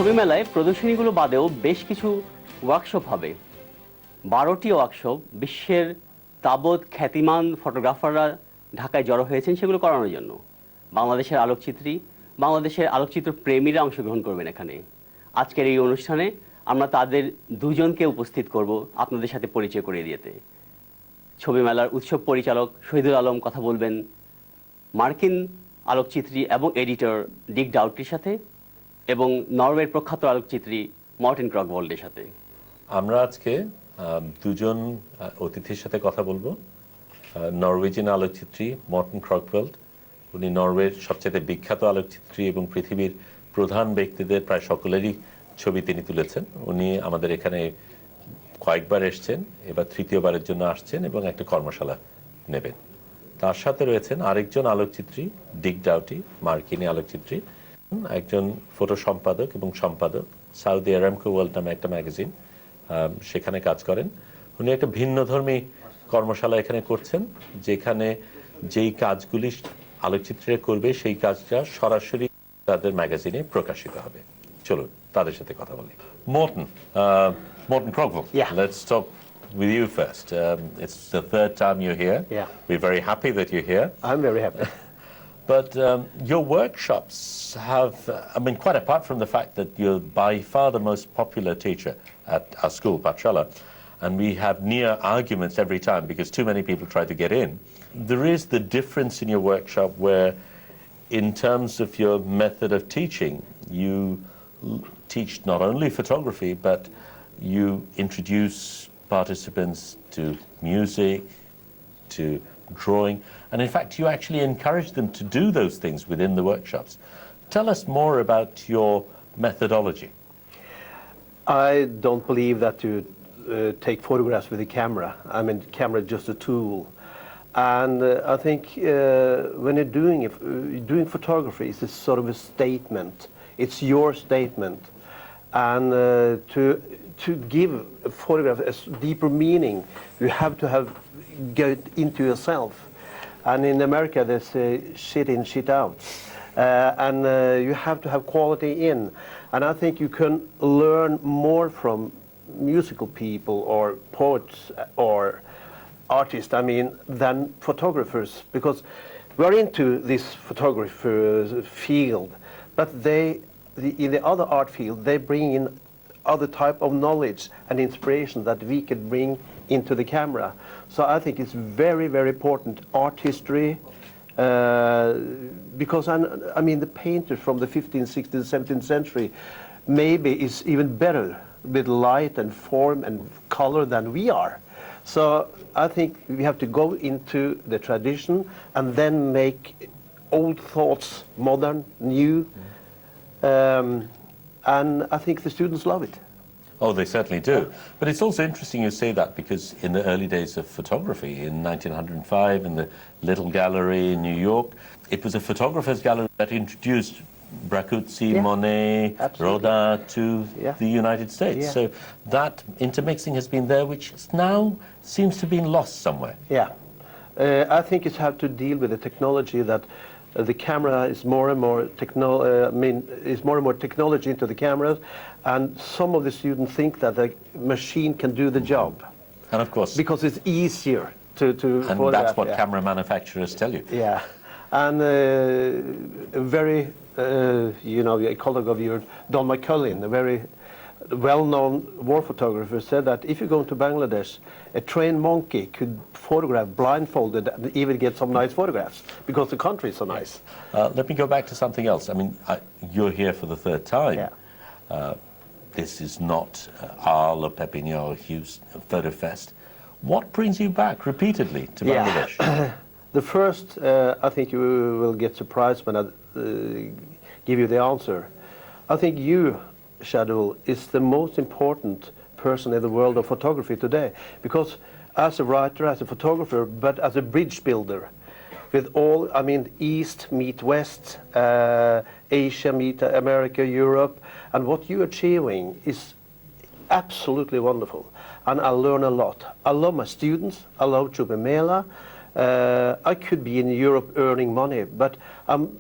ছবি মেলায় প্রদর্শনীগুলো বাদেও বেশ কিছু ওয়ার্কশপ হবে। 12টি ওয়ার্কশপ বিশ্বের তাবৎ খ্যাতিমান ফটোগ্রাফাররা ঢাকায় জড়ো হয়েছেন সেগুলো করানোর জন্য। বাংলাদেশের আলোকচিত্র প্রেমীরা অংশগ্রহণ করবেন এখানে। আজকের এই অনুষ্ঠানে আমরা তাদের দুজনকে উপস্থিত করব আপনাদের সাথে পরিচয় করিয়ে দিতে। ছবি মেলার উৎসব পরিচালক শহীদুল আলম কথা বলবেন মার্কিন আলোকচিত্রী এবং এডিটর ডিক ডাউটির সাথে এবং নরওয়ের প্রখ্যাত আলোকচিত্রী মর্টেন ক্রকভোল্ডের সাথে। আমরা আজকে দুজন অতিথির সাথে কথা বলবো। নরওয়েজিয়ান আলোকচিত্রী মর্টেন ক্রকভোল্ড, উনি নরওয়ের সবচেয়ে বিখ্যাত আলোকচিত্রী এবং পৃথিবীর প্রধান ব্যক্তিদের প্রায় সকলেরই ছবি তিনি তুলেছেন। উনি আমাদের এখানে কয়েকবার এসছেন, এবার তৃতীয়বারের জন্য আসছেন এবং একটা কর্মশালা নেবেন। তার সাথে রয়েছেন আরেকজন আলোকচিত্রী ডিক ডাউটি, মার্কিনী আলোকচিত্রী, একজন ফটো সম্পাদক এবং সম্পাদক, সাউদি আরামকো ওয়ার্ল্ড নামে একটা ম্যাগাজিন, সেখানে কাজ করেন। উনি একটা ভিন্নধর্মী কর্মশালা এখানে করছেন, যেখানে যেই কাজগুলি আলোকচিত্রীরা করবে সেই কাজটা সরাসরি তাদের ম্যাগাজিনে প্রকাশিত হবে। চলুন তাদের সাথে কথা বলি। Morten Krogvold, let's talk with you first. It's the third time you're here. Yeah. We're very happy that you're here. I'm very happy. But your workshops have, quite apart from the fact that you're by far the most popular teacher at our school, Patshala, and we have near arguments every time because too many people try to get in, there is the difference in your workshop where, in terms of your method of teaching, you teach not only photography, but you introduce participants to music, to drawing, and in fact you actually encourage them to do those things within the workshops. Tell us more about your methodology. I don't believe that you take photographs with a camera. I mean, the camera is just a tool. And I think when you're doing photography, it's a sort of a statement. It's your statement. And to give a photograph a deeper meaning, you have to get into yourself. And in America, they say shit in, shit out. And you have to have quality in. And I think you can learn more from musical people or poets or artists, than photographers, because we're into this photographer field, but in the other art field, they bring in other type of knowledge and inspiration that we could bring into the camera. So I think it's very, very important art history, because the painters from the 15th, 16th, 17th century maybe is even better with light and form and color than we are. So I think we have to go into the tradition and then make old thoughts modern, new. And I think the students love it. Oh, they certainly do. But it's also interesting you say that, because in the early days of photography, in 1905, in the Little Gallery in New York, it was a photographer's gallery that introduced Brancusi, Monet, Rodin to the United States. So that intermixing has been there, which now seems to have been lost somewhere. Yeah. I think it's have to deal with the technology that the camera is more and more technology into the cameras, and some of the students think that the machine can do the job. And of course, because it's easier to and that's what camera manufacturers tell you. Yeah, and a very a colleague of yours, Don McCullin, a very well-known war photographer, said that if you go to Bangladesh, a trained monkey could photograph blindfolded and even get some nice photographs because the country is so nice. Let me go back to something else. You're here for the third time. Yeah. This is not Arles or Perpignan or Hughes Photo Fest. What brings you back repeatedly to Bangladesh? The first, I think you will get surprised when I give you the answer. I think you, Shadul, is the most important person in the world of photography today, because as a writer, as a photographer, but as a bridge builder, with all, East meet West, Asia meet America, Europe, and what you're achieving is absolutely wonderful, and I learn a lot. I love my students, I love chobi mela. I could be in Europe earning money, but I'm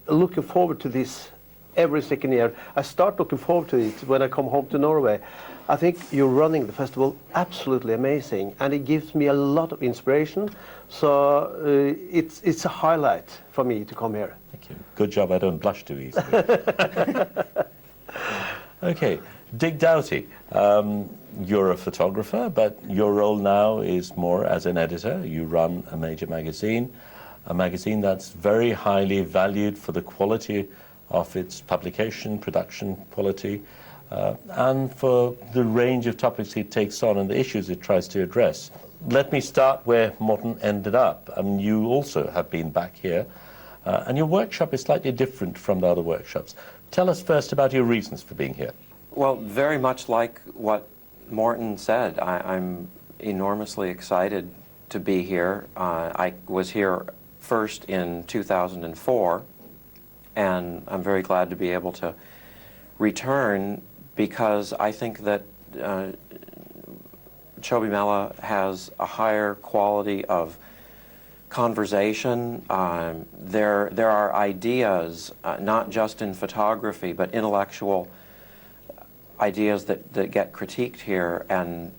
looking forward to this every second year. I start looking forward to it when I come home to Norway. I think you're running the festival absolutely amazing, and it gives me a lot of inspiration. So it's a highlight for me to come here. Thank you. Good job I don't blush too easily. Okay, Dig Doughty. You're a photographer, but your role now is more as an editor. You run a major magazine, a magazine that's very highly valued for the quality of its publication, production quality, and for the range of topics it takes on and the issues it tries to address. Let me start where Morten ended up. I mean, you also have been back here, and your workshop is slightly different from the other workshops. Tell us first about your reasons for being here. Well, very much like what Morten said, I'm enormously excited to be here. I was here first in 2004, and I'm very glad to be able to return because I think that chobi mela has a higher quality of conversation. There are ideas, not just in photography, but intellectual ideas that get critiqued here, and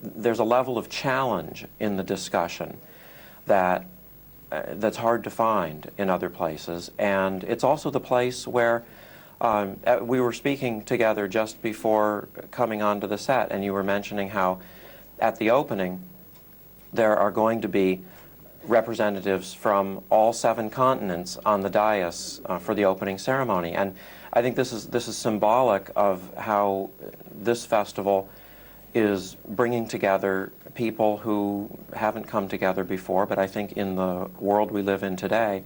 there's a level of challenge in the discussion that that's hard to find in other places. And it's also the place where we were speaking together just before coming onto the set, and you were mentioning how at the opening there are going to be representatives from all 7 continents on the dais for the opening ceremony. And I think this is symbolic of how this festival is bringing together people who haven't come together before, but I think in the world we live in today,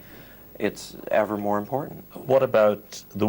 it's ever more important. What about the